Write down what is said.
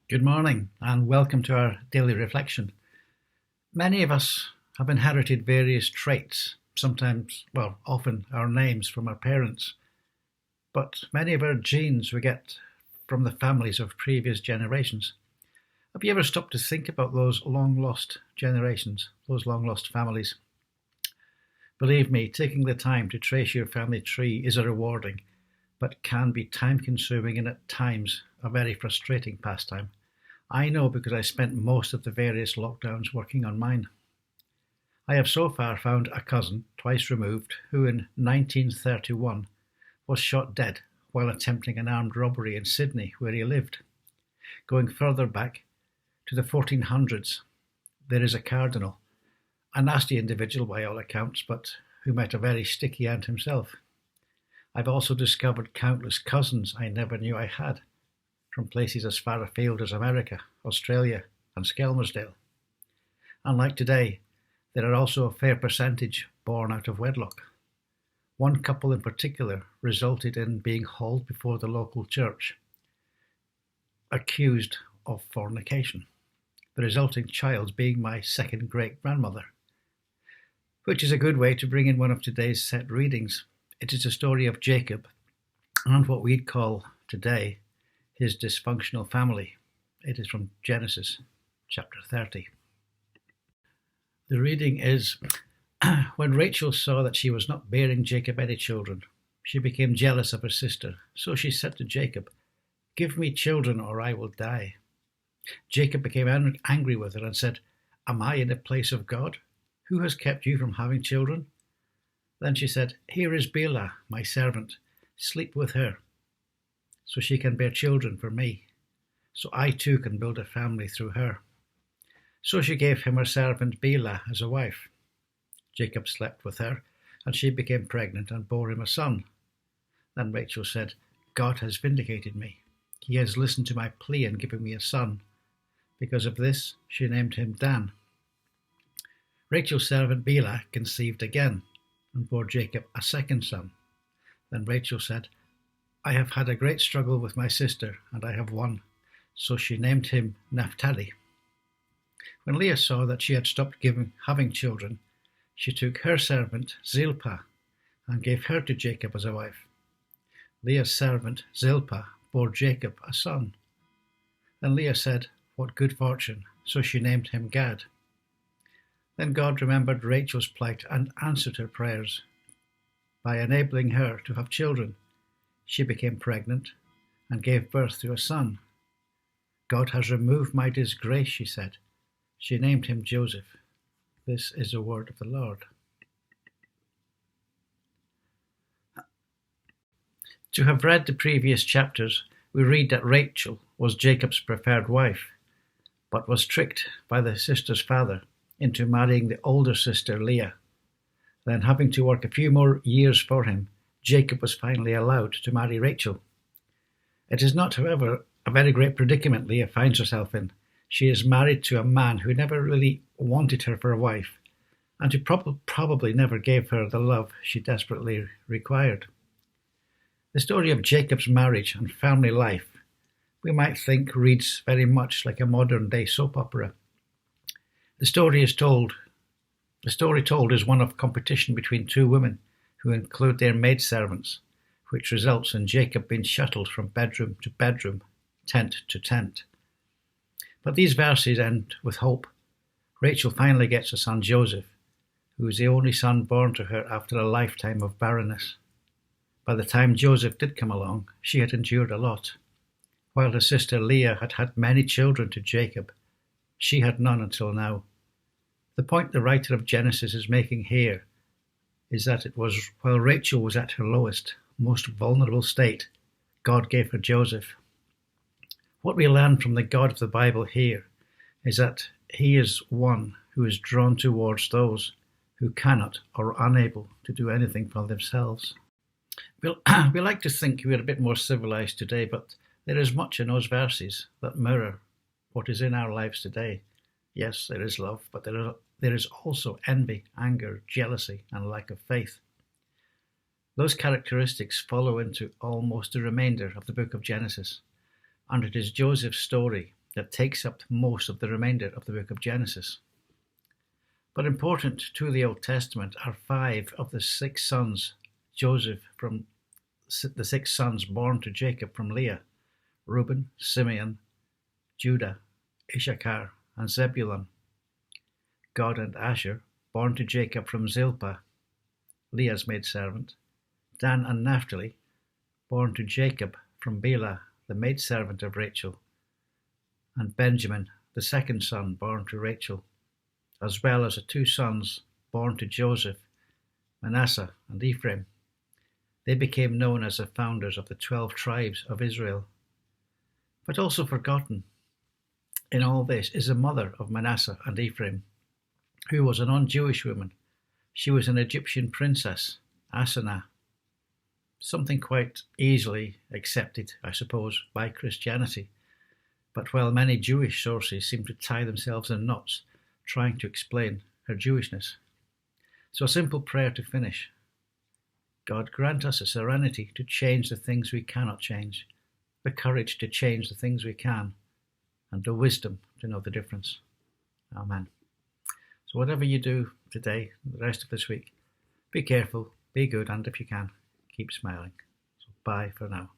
Good morning and welcome to our daily reflection. Many of us have inherited various traits, often our names from our parents, but many of our genes we get from the families of previous generations. Have you ever stopped to think about those long-lost generations, those long-lost families? Believe me, taking the time to trace your family tree is a rewarding, but can be time-consuming and at times a very frustrating pastime. I know because I spent most of the various lockdowns working on mine. I have so far found a cousin, twice removed, who in 1931 was shot dead while attempting an armed robbery in Sydney where he lived. Going further back to the 1400s, there is a cardinal, a nasty individual by all accounts, but who met a very sticky end himself. I've also discovered countless cousins I never knew I had, from places as far afield as America, Australia, and Skelmersdale. Unlike today, there are also a fair percentage born out of wedlock. One couple in particular resulted in being hauled before the local church, accused of fornication, the resulting child being my second great-grandmother, which is a good way to bring in one of today's set readings. It is a story of Jacob and what we'd call today his dysfunctional family. It is from Genesis chapter 30. The reading is, when Rachel saw that she was not bearing Jacob any children, she became jealous of her sister. So she said to Jacob, "Give me children or I will die." Jacob became angry with her and said, "Am I in the place of God? Who has kept you from having children?" Then she said, "Here is Bilhah, my servant. Sleep with her, so she can bear children for me, so I too can build a family through her." So she gave him her servant Bilhah as a wife. Jacob slept with her, and she became pregnant and bore him a son. Then Rachel said, "God has vindicated me. He has listened to my plea and given me a son." Because of this, she named him Dan. Rachel's servant Bilhah conceived again and bore Jacob a second son. Then Rachel said, "I have had a great struggle with my sister, and I have won." So she named him Naphtali. When Leah saw that she had stopped having children, she took her servant Zilpah and gave her to Jacob as a wife. Leah's servant Zilpah bore Jacob a son. Then Leah said, "What good fortune!" So she named him Gad. Then God remembered Rachel's plight and answered her prayers by enabling her to have children. She became pregnant and gave birth to a son. "God has removed my disgrace," she said. She named him Joseph. This is the word of the Lord. To have read the previous chapters, we read that Rachel was Jacob's preferred wife, but was tricked by the sister's father into marrying the older sister Leah. Then, having to work a few more years for him, Jacob was finally allowed to marry Rachel. It is not, however, a very great predicament Leah finds herself in. She is married to a man who never really wanted her for a wife, and who probably never gave her the love she desperately required. The story of Jacob's marriage and family life, we might think, reads very much like a modern-day soap opera. The story told is one of competition between two women who include their maidservants, which results in Jacob being shuttled from bedroom to bedroom, tent to tent. But these verses end with hope. Rachel finally gets a son, Joseph, who is the only son born to her after a lifetime of barrenness. By the time Joseph did come along, she had endured a lot. While her sister Leah had had many children to Jacob, she had none until now. The point the writer of Genesis is making here is that it was while Rachel was at her lowest, most vulnerable state, God gave her Joseph. What we learn from the God of the Bible here is that he is one who is drawn towards those who cannot or are unable to do anything for themselves. We like to think we are a bit more civilized today, but there is much in those verses that mirror what is in our lives today. Yes, there is love, but there is also envy, anger, jealousy, and lack of faith. Those characteristics follow into almost the remainder of the book of Genesis, and it is Joseph's story that takes up most of the remainder of the book of Genesis. But important to the Old Testament are 5 of the 6 sons the 6 sons born to Jacob from Leah: Reuben, Simeon, Judah, Issachar, and Zebulun. Gad and Asher, born to Jacob from Zilpah, Leah's maidservant. Dan and Naphtali, born to Jacob from Bilhah, the maidservant of Rachel. And Benjamin, the second son born to Rachel, as well as the 2 sons born to Joseph, Manasseh and Ephraim. They became known as the founders of the 12 tribes of Israel. But also forgotten in all this is the mother of Manasseh and Ephraim, who was a non-Jewish woman. She was an Egyptian princess, Asenath, something quite easily accepted, I suppose, by Christianity. But while many Jewish sources seem to tie themselves in knots trying to explain her Jewishness. So a simple prayer to finish. God, grant us a serenity to change the things we cannot change, the courage to change the things we can, and the wisdom to know the difference. Amen. So whatever you do today, the rest of this week, be careful, be good, and if you can, keep smiling. So bye for now.